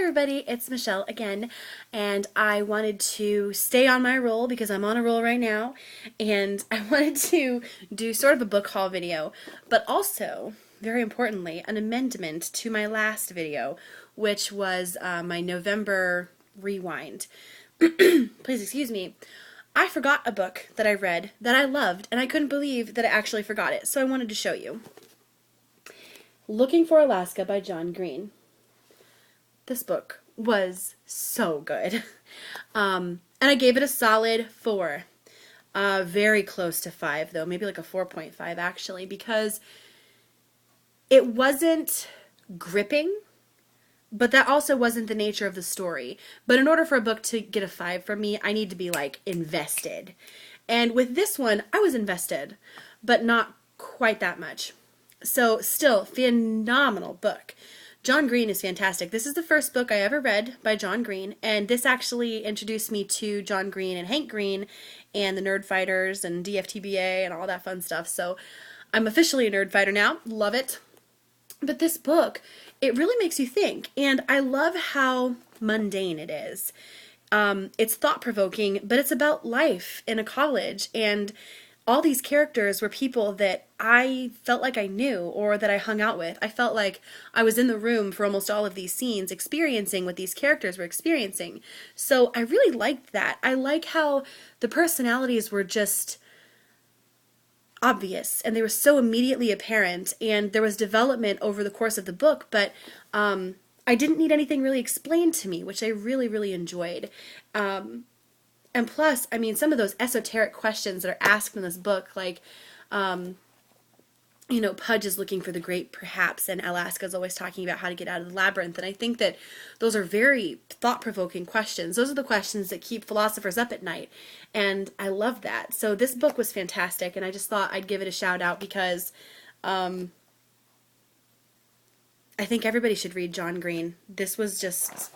everybody, it's Michelle again, and I wanted to stay on my roll because I'm on a roll right now, and I wanted to do sort of a book haul video, but also, very importantly, an amendment to my last video, which was my November rewind. Please excuse me. I forgot a book that I read that I loved, and I couldn't believe that I actually forgot it, so I wanted to show you. Looking for Alaska by John Green. This book was so good. And I gave it a solid 4. Very close to 5, though. Maybe like a 4.5, actually, because it wasn't gripping, but that also wasn't the nature of the story. But in order for a book to get a 5 from me, I need to be, like, invested. And with this one, I was invested, but not quite that much. So, still, phenomenal book. John Green is fantastic. This is the first book I ever read by John Green, and this actually introduced me to John Green and Hank Green and the Nerd Fighters and DFTBA and all that fun stuff. So I'm officially a nerd fighter now. Love it. But this book, it really makes you think, and I love how mundane it is. It's thought-provoking, but it's about life in a college, and all these characters were people that I felt like I knew or that I hung out with. I felt like I was in the room for almost all of these scenes, experiencing what these characters were experiencing. So I really liked that. I like how the personalities were just obvious, and they were so immediately apparent, and there was development over the course of the book, but I didn't need anything really explained to me, which I really, really enjoyed. And plus, I mean, some of those esoteric questions that are asked in this book, like, you know, Pudge is looking for the great perhaps, and Alaska's always talking about how to get out of the labyrinth, and I think that those are very thought-provoking questions. Those are the questions that keep philosophers up at night, and I love that. So this book was fantastic, and I just thought I'd give it a shout-out because I think everybody should read John Green. This was just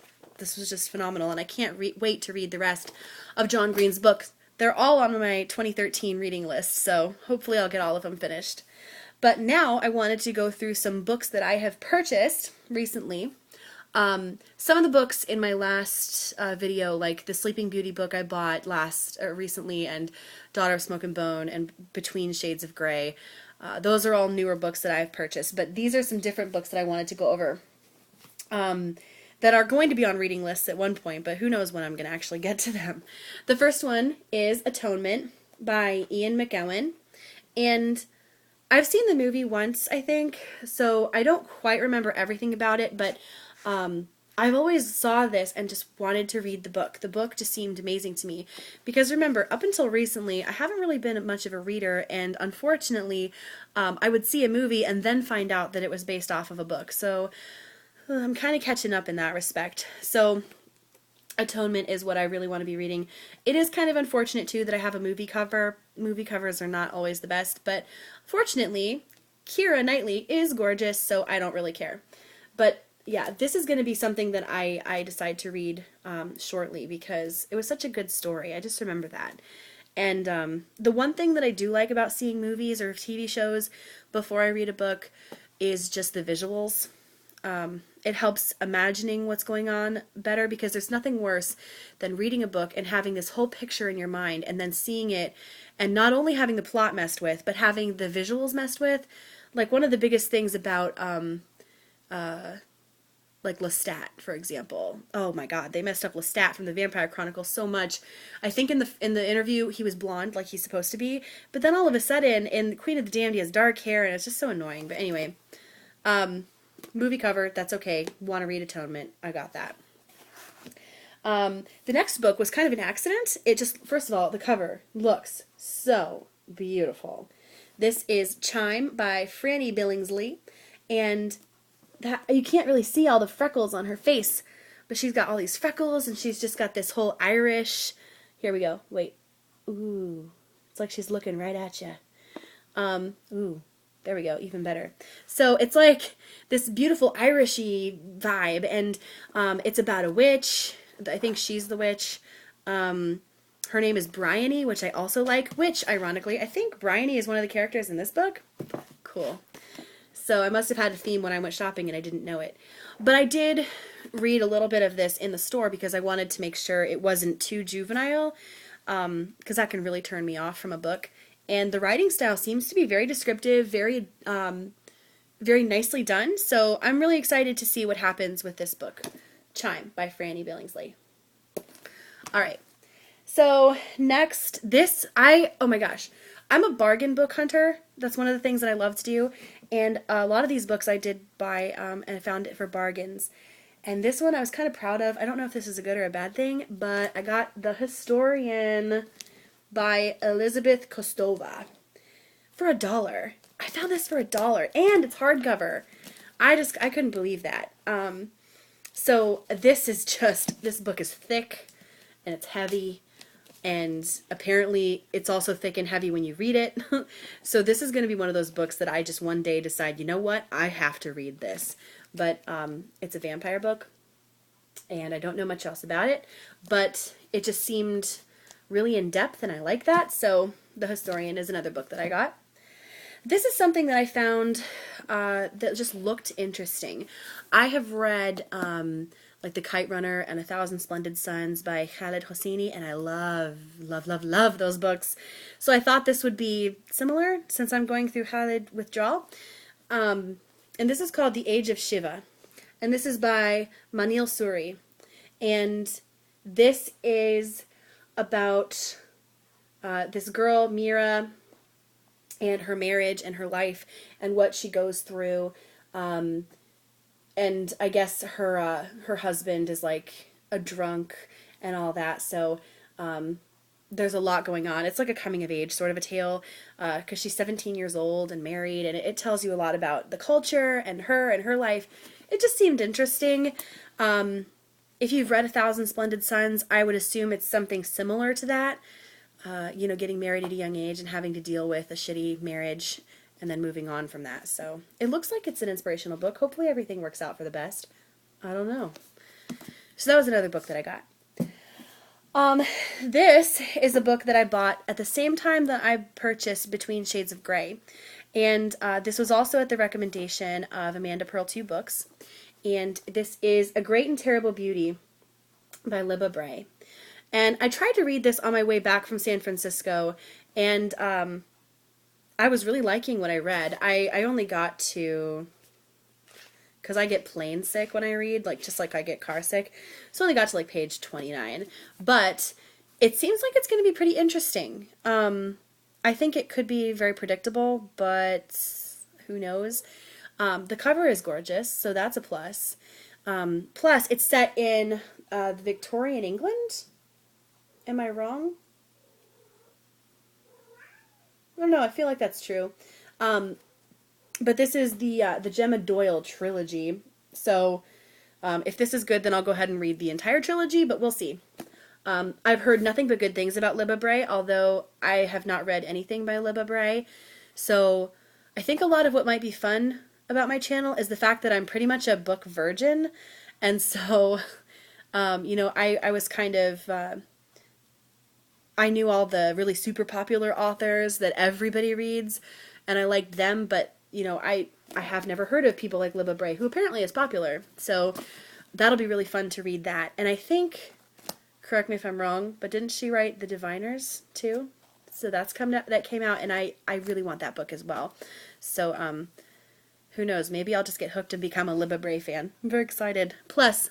phenomenal, and I can't wait to read the rest of John Green's books. They're all on my 2013 reading list, so hopefully I'll get all of them finished. But now I wanted to go through some books that I have purchased recently. Some of the books in my last video, like the Sleeping Beauty book I bought recently, and Daughter of Smoke and Bone, and Between Shades of Grey, those are all newer books that I've purchased. But these are some different books that I wanted to go over. That are going to be on reading lists at one point, but who knows when I'm going to actually get to them. The first one is Atonement by Ian McEwan, and I've seen the movie once, I think, so I don't quite remember everything about it, but I've always saw this and just wanted to read the book. The book just seemed amazing to me, because remember, up until recently, I haven't really been much of a reader, and unfortunately, I would see a movie and then find out that it was based off of a book, so I'm kind of catching up in that respect. So Atonement is what I really want to be reading. It is kind of unfortunate, too, that I have a movie cover. Movie covers are not always the best, but fortunately, Keira Knightley is gorgeous, so I don't really care. But yeah, this is going to be something that I decide to read shortly, because it was such a good story. I just remember that. And the one thing that I do like about seeing movies or TV shows before I read a book is just the visuals. It helps imagining what's going on better, because there's nothing worse than reading a book and having this whole picture in your mind and then seeing it and not only having the plot messed with, but having the visuals messed with. Like, one of the biggest things about like Lestat, for example. Oh my god, they messed up Lestat from the Vampire Chronicles so much. I think in the interview he was blonde like he's supposed to be, but then all of a sudden in Queen of the Damned he has dark hair, and it's just so annoying. But anyway, movie cover, that's okay. Want to read Atonement, I got that. The next book was kind of an accident. It just, first of all, the cover looks so beautiful. This is Chime by Franny Billingsley, and that you can't really see all the freckles on her face, but she's got all these freckles, and she's just got this whole Irish, here we go, wait, ooh, it's like she's looking right at you. Ooh. There we go, even better. So it's like this beautiful Irishy vibe, and it's about a witch. I think she's the witch. Her name is Bryony, which I also like, which, ironically, I think Bryony is one of the characters in this book. Cool. So I must have had a theme when I went shopping and I didn't know it. But I did read a little bit of this in the store because I wanted to make sure it wasn't too juvenile, because that can really turn me off from a book. And the writing style seems to be very descriptive, very nicely done. So I'm really excited to see what happens with this book, Chime by Franny Billingsley. All right. So next, oh my gosh, I'm a bargain book hunter. That's one of the things that I love to do. And a lot of these books I did buy, and I found it for bargains. And this one I was kind of proud of. I don't know if this is a good or a bad thing, but I got The Historian by Elizabeth Kostova for $1. I found this for $1, and it's hardcover. I couldn't believe that. So this book is thick, and it's heavy, and apparently it's also thick and heavy when you read it. So this is going to be one of those books that I just one day decide, you know what, I have to read this. But it's a vampire book, and I don't know much else about it, but it just seemed really in-depth, and I like that. So The Historian is another book that I got. This is something that I found that just looked interesting. I have read like The Kite Runner and 1,000 Splendid Suns by Khaled Hosseini, and I love, love, love, love those books. So I thought this would be similar since I'm going through Khaled withdrawal. And this is called The Age of Shiva. And this is by Manil Suri. And this is about this girl, Mira, and her marriage and her life and what she goes through. And I guess her husband is like a drunk and all that. So there's a lot going on. It's like a coming of age sort of a tale, because she's 17 years old and married, and it tells you a lot about the culture and her life. It just seemed interesting. If you've read 1,000 Splendid Suns, I would assume it's something similar to that. Getting married at a young age and having to deal with a shitty marriage and then moving on from that. So it looks like it's an inspirational book. Hopefully everything works out for the best. I don't know. So that was another book that I got. This is a book that I bought at the same time that I purchased Between Shades of Grey. And this was also at the recommendation of Amanda Pearl 2 Books. And this is A Great and Terrible Beauty by Libba Bray. And I tried to read this on my way back from San Francisco, and I was really liking what I read. I only got to, because I get plane sick when I read, just like I get car sick, so I only got to page 29. But it seems like it's going to be pretty interesting. I think it could be very predictable, but who knows? The cover is gorgeous, so that's a plus. Plus, it's set in the Victorian England. Am I wrong? I don't know. I feel like that's true. But this is the Gemma Doyle trilogy. So if this is good, then I'll go ahead and read the entire trilogy, but we'll see. I've heard nothing but good things about Libba Bray, although I have not read anything by Libba Bray. So I think a lot of what might be fun about my channel is the fact that I'm pretty much a book virgin. And so, I was kind of... I knew all the really super popular authors that everybody reads, and I liked them, but, I have never heard of people like Libba Bray, who apparently is popular. So that'll be really fun to read that. And I think, correct me if I'm wrong, but didn't she write The Diviners, too? So that came out, and I really want that book as well. So, who knows? Maybe I'll just get hooked and become a Libba Bray fan. I'm very excited. Plus,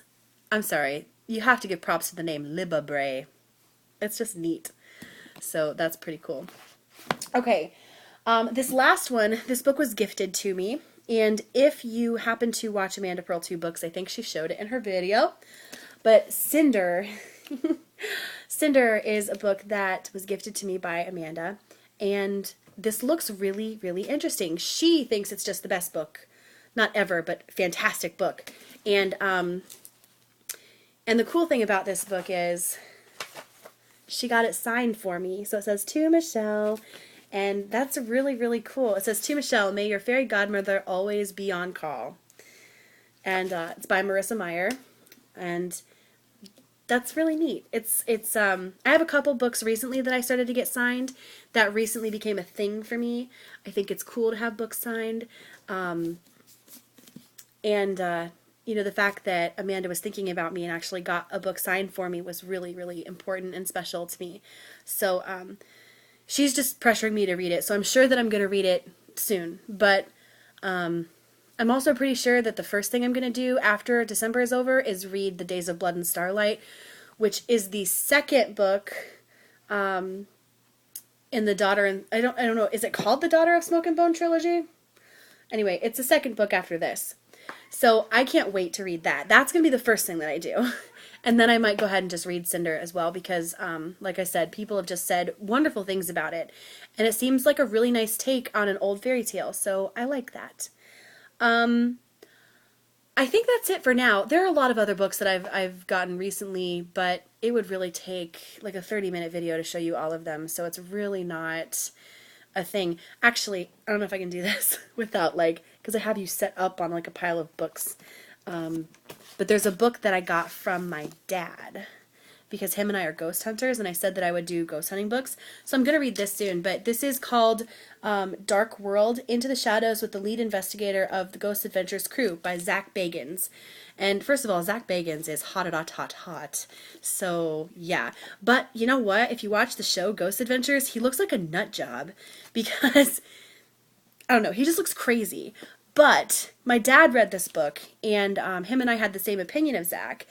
I'm sorry, you have to give props to the name Libba Bray. It's just neat. So that's pretty cool. Okay, this last one, this book was gifted to me. And if you happen to watch Amanda Pearl 2 Books, I think she showed it in her video. But Cinder, Cinder is a book that was gifted to me by Amanda. And this looks really, really interesting. She thinks it's just the best book. Not ever, but fantastic book. And the cool thing about this book is... she got it signed for me. So it says, "To Michelle." And that's really, really cool. It says, "To Michelle, may your fairy godmother always be on call." And it's by Marissa Meyer. And that's really neat. I have a couple books recently that I started to get signed. That recently became a thing for me. I think it's cool to have books signed. And, you know, the fact that Amanda was thinking about me and actually got a book signed for me was really, really important and special to me. So she's just pressuring me to read it. So I'm sure that I'm going to read it soon. But I'm also pretty sure that the first thing I'm going to do after December is over is read The Days of Blood and Starlight, which is the second book in the Daughter and I don't know, is it called the Daughter of Smoke and Bone trilogy? Anyway, it's the second book after this. So I can't wait to read that. That's going to be the first thing that I do. And then I might go ahead and just read Cinder as well because, like I said, people have just said wonderful things about it. And it seems like a really nice take on an old fairy tale, so I like that. I think that's it for now. There are a lot of other books that I've gotten recently, but it would really take like a 30-minute video to show you all of them, so it's really not a thing. Actually, I don't know if I can do this without because I have you set up on like a pile of books. But there's a book that I got from my dad because him and I are ghost hunters, and I said that I would do ghost hunting books. So I'm going to read this soon, but this is called Dark World, Into the Shadows with the Lead Investigator of the Ghost Adventures Crew by Zach Bagans. And first of all, Zach Bagans is hot. So, yeah. But you know what? If you watch the show Ghost Adventures, he looks like a nut job because, I don't know, he just looks crazy. But my dad read this book, and him and I had the same opinion of Zach.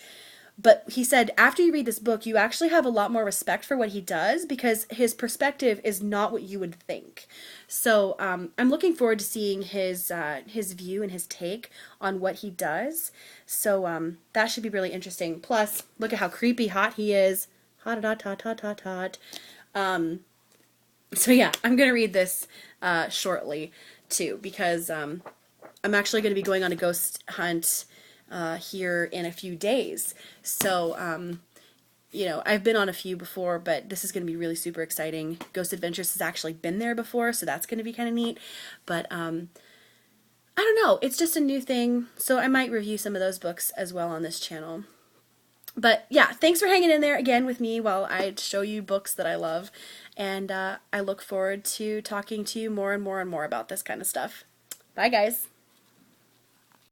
But he said, after you read this book, you actually have a lot more respect for what he does because his perspective is not what you would think. So I'm looking forward to seeing his view and his take on what he does. So that should be really interesting. Plus, look at how creepy hot he is. Hot. So yeah, I'm going to read this shortly too because I'm actually going to be going on a ghost hunt here in a few days. So, you know, I've been on a few before, but this is going to be really super exciting. Ghost Adventures has actually been there before, so that's going to be kind of neat. But, I don't know. It's just a new thing, so I might review some of those books as well on this channel. But, yeah, thanks for hanging in there again with me while I show you books that I love. And I look forward to talking to you more and more about this kind of stuff. Bye, guys.